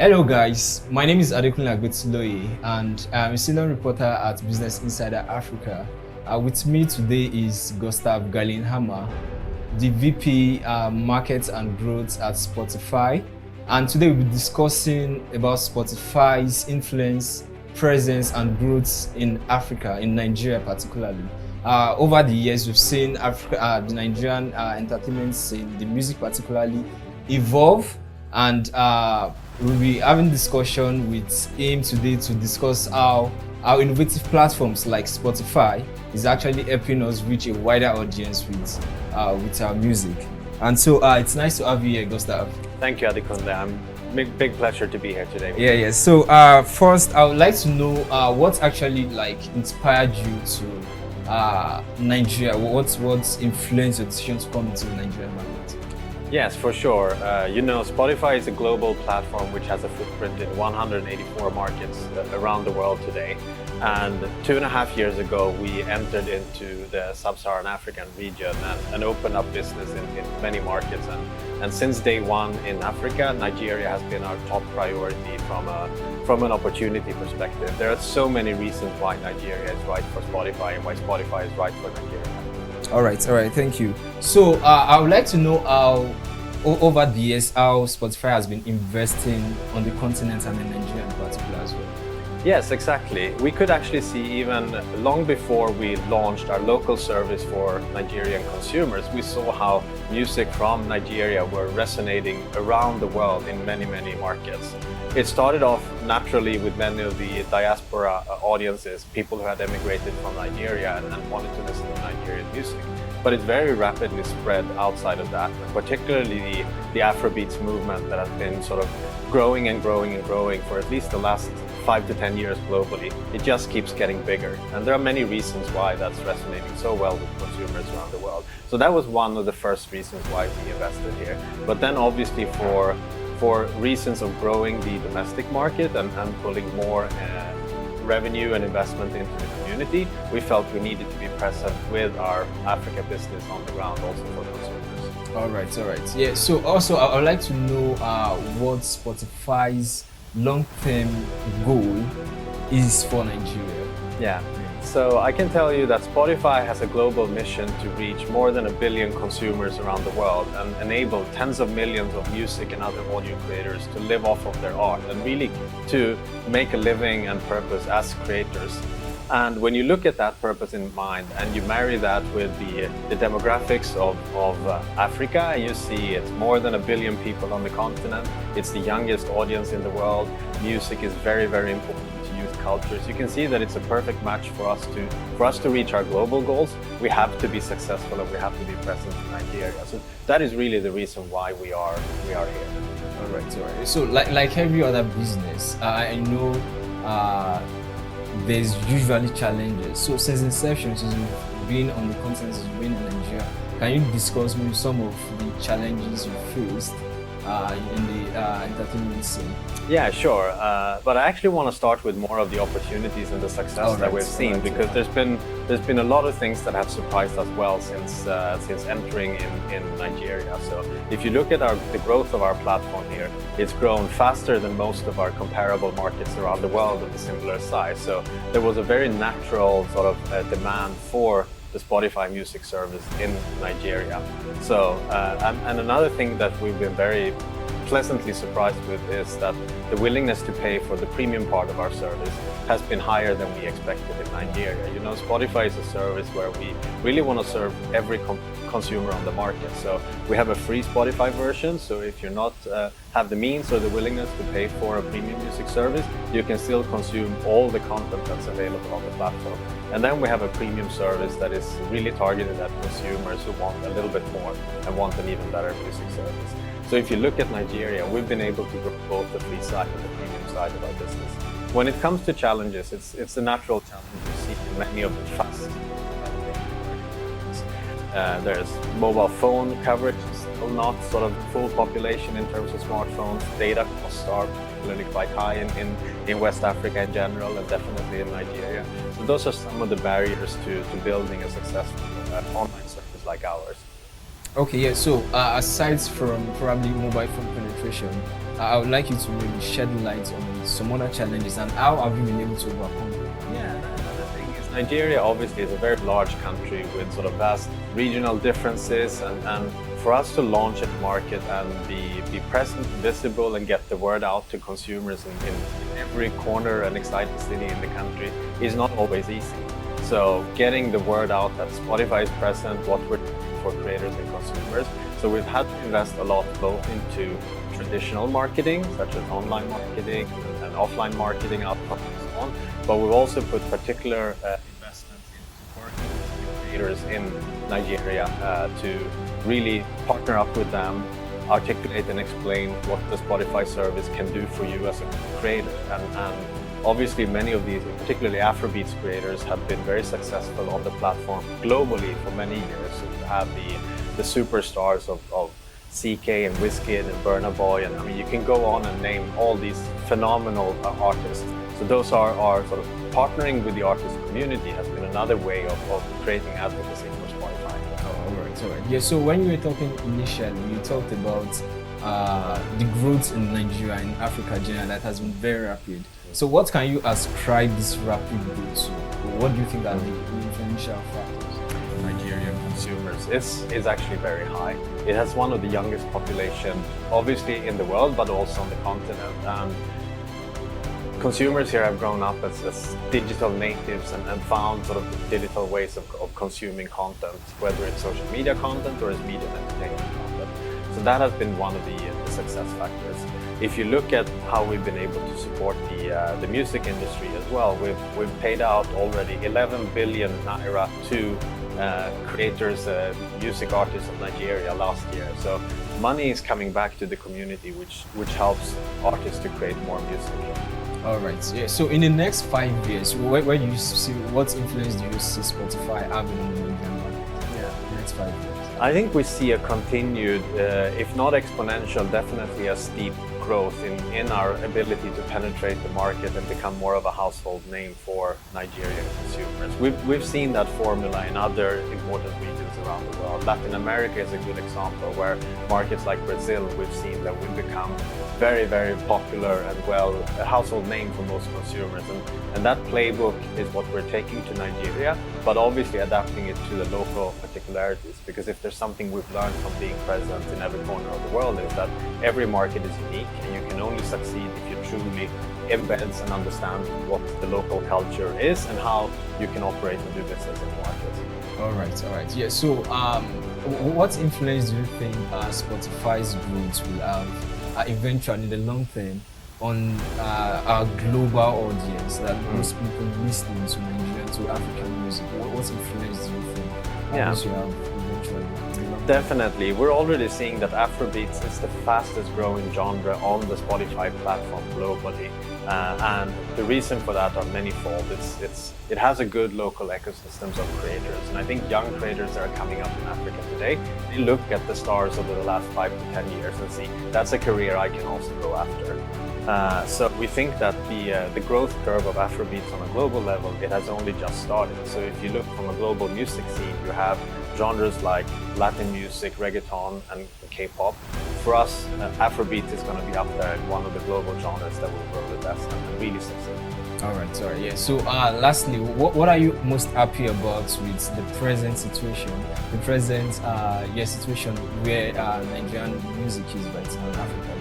Hello guys, my name is Adekunle Agbetiloye and I'm a senior reporter at Business Insider Africa. With me today is Gustav Gyllenhammar, the VP Markets and Growth at Spotify. And today we'll be discussing about Spotify's influence, presence and growth in Africa, in Nigeria particularly. Over the years, we've seen the Nigerian entertainment scene, the music particularly, evolve, and we'll be having discussion with him today to discuss how our innovative platforms like Spotify is actually helping us reach a wider audience with our music. And so it's nice to have you here, Gustav. Thank you, Adekunle. Big pleasure to be here today. Yeah. So first, I would like to know what actually inspired you to Nigeria. What influenced your decision to come into the Nigerian market? Yes, for sure. Spotify is a global platform which has a footprint in 184 markets around the world today. And 2.5 years ago, we entered into the sub-Saharan African region and opened up business in many markets. And since day one in Africa, Nigeria has been our top priority from an opportunity perspective. There are so many reasons why Nigeria is right for Spotify and why Spotify is right for Nigeria. All right, thank you. So I would like to know how, over the years, how Spotify has been investing on the continent and in Nigeria in particular as well. Yes, exactly. We could actually see even long before we launched our local service for Nigerian consumers, we saw how music from Nigeria were resonating around the world in many markets. It started off naturally with many of the diaspora audiences, people who had emigrated from Nigeria and wanted to listen to Nigerian music. But it very rapidly spread outside of that, particularly the Afrobeats movement that has been sort of growing for at least the last 5 to 10 years globally. It just keeps getting bigger. And there are many reasons why that's resonating so well with consumers around the world. So that was one of the first reasons why we invested here. But then obviously for reasons of growing the domestic market and pulling more revenue and investment into the community, we felt we needed to be present with our Africa business on the ground also for consumers. All right. Yeah, so also I would like to know what Spotify's long-term goal is for Nigeria. Yeah. So I can tell you that Spotify has a global mission to reach more than 1 billion consumers around the world and enable tens of millions of music and other audio creators to live off of their art and really to make a living and purpose as creators. And when you look at that purpose in mind and you marry that with the demographics of Africa, you see it's more than 1 billion people on the continent. It's the youngest audience in the world. Music is very important to youth cultures. You can see that it's a perfect match for us to reach our global goals. We have to be successful and we have to be present in Nigeria. So that is really the reason why we are here. All right. So like every other business, I know there's usually challenges. So since inception, since you've been on the continent, since you've been in Nigeria, can you discuss maybe some of the challenges you faced in the entertainment scene? Yeah, sure. But I actually want to start with more of the opportunities and the success that we've seen, because there's been a lot of things that have surprised us well since entering in Nigeria. So if you look at the growth of our platform here, it's grown faster than most of our comparable markets around the world of a similar size. So there was a very natural sort of demand for the Spotify music service in Nigeria. So, and another thing that we've been very pleasantly surprised with is that the willingness to pay for the premium part of our service has been higher than we expected in Nigeria. Spotify is a service where we really want to serve every consumer on the market. So we have a free Spotify version. So if you're not have the means or the willingness to pay for a premium music service, you can still consume all the content that's available on the platform. And then we have a premium service that is really targeted at consumers who want a little bit more and want an even better music service. So if you look at Nigeria, we've been able to grow both the free side and the premium side of our business. When it comes to challenges, it's a natural challenge you see in many of the fast. There's mobile phone coverage, still not sort of full population in terms of smartphones. Data costs are particularly quite high in West Africa in general, and definitely in Nigeria. So those are some of the barriers to building a successful online service like ours. Okay, yeah. So aside from probably mobile phone penetration, situation, I would like you to maybe shed light on some other challenges and how have you been able to overcome them? Yeah, another thing is Nigeria obviously is a very large country with sort of vast regional differences, and for us to launch a market and be present, visible, and get the word out to consumers in every corner and exciting city in the country is not always easy. So getting the word out that Spotify is present, what we're doing for creators and consumers. So we've had to invest a lot both into traditional marketing, such as online marketing and offline marketing, outbound and so on. But we've also put particular investments into working with creators in Nigeria to really partner up with them, articulate and explain what the Spotify service can do for you as a creator. And obviously many of these, particularly Afrobeats creators, have been very successful on the platform globally for many years. So you have the superstars of CK and Wizkid and Burna Boy, and I mean you can go on and name all these phenomenal artists. So those are sort of partnering with the artist community has been another way of creating advocacy for Spotify. All right. Yeah, so when you were talking initially, you talked about the growth in Nigeria and Africa generally that has been very rapid. So what can you ascribe this rapid growth to? What do you think are the influential factors? Nigerian consumers is actually very high. It has one of the youngest population, obviously in the world, but also on the continent. And consumers here have grown up as digital natives and found sort of digital ways of consuming content, whether it's social media content or as media and entertainment content. So that has been one of the success factors. If you look at how we've been able to support the music industry as well, we've paid out already 11 billion naira to creators, music artists of Nigeria last year. So money is coming back to the community, which helps artists to create more music. All right. Yeah. So in the next 5 years, where do you see what influence do you see Spotify having on the Indian market? Yeah. The next 5 years. I think we see a continued, if not exponential, definitely a steep growth in our ability to penetrate the market and become more of a household name for Nigerian consumers. We've seen that formula in other important regions around the world. Latin America is a good example where markets like Brazil, we've seen that we've become very, very popular and a household name for most consumers. And that playbook is what we're taking to Nigeria, but obviously adapting it to the local particularities. Because if there's something we've learned from being present in every corner of the world is that every market is unique and you can only succeed if you truly embed and understand what the local culture is and how you can operate and do business in the market. All right. Yeah. So, what influence do you think Spotify's growth will have eventually in the long term on our global audience that most people listening to Nigerian to African music? What influence do you think this will have eventually? Definitely. We're already seeing that Afrobeats is the fastest growing genre on the Spotify platform globally. And the reason for that are manifold. It has a good local ecosystems of creators. And I think young creators that are coming up in Africa today, they look at the stars over the last 5 to 10 years and see, that's a career I can also go after. So we think that the growth curve of Afrobeats on a global level, it has only just started. So if you look from a global music scene, you have genres like Latin music, reggaeton, and K-pop. For us, Afrobeat is going to be up there in one of the global genres that will grow the best and really succeed. All right. Yeah. So lastly, what are you most happy about with the present situation? The present situation where Nigerian music is right now in Africa.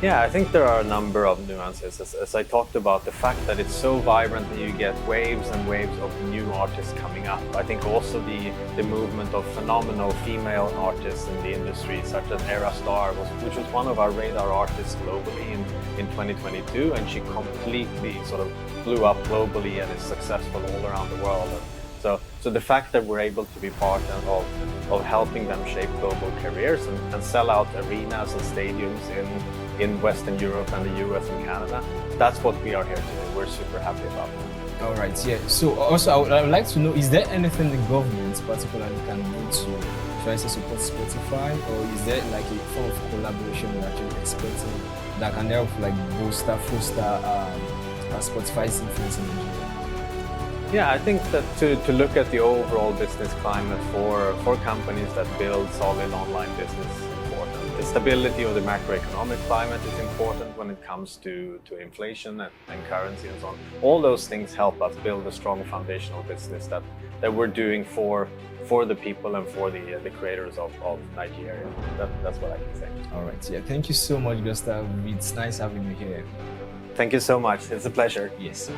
Yeah, I think there are a number of nuances. As I talked about, the fact that it's so vibrant and you get waves and waves of new artists coming up. I think also the movement of phenomenal female artists in the industry, such as Era Star, which was one of our radar artists globally in 2022, and she completely sort of blew up globally and is successful all around the world. So the fact that we're able to be part of helping them shape global careers and sell out arenas and stadiums in Western Europe and the US and Canada, that's what we are here to do. We're super happy about it. All right, yeah. So also I would like to know, is there anything the government particularly can do to try to support Spotify, or is there like a form of collaboration you're actually expecting that can help like foster Spotify's influence in Nigeria? Yeah, I think that to look at the overall business climate for companies that build solid online business is important. To stability of the macroeconomic climate is important when it comes to inflation and currency and so on. All those things help us build a strong foundational business that we're doing for the people and for the creators of Nigeria. That's what I can say. All right. Yeah. Thank you so much, Gustav. It's nice having you here. Thank you so much. It's a pleasure. Yes.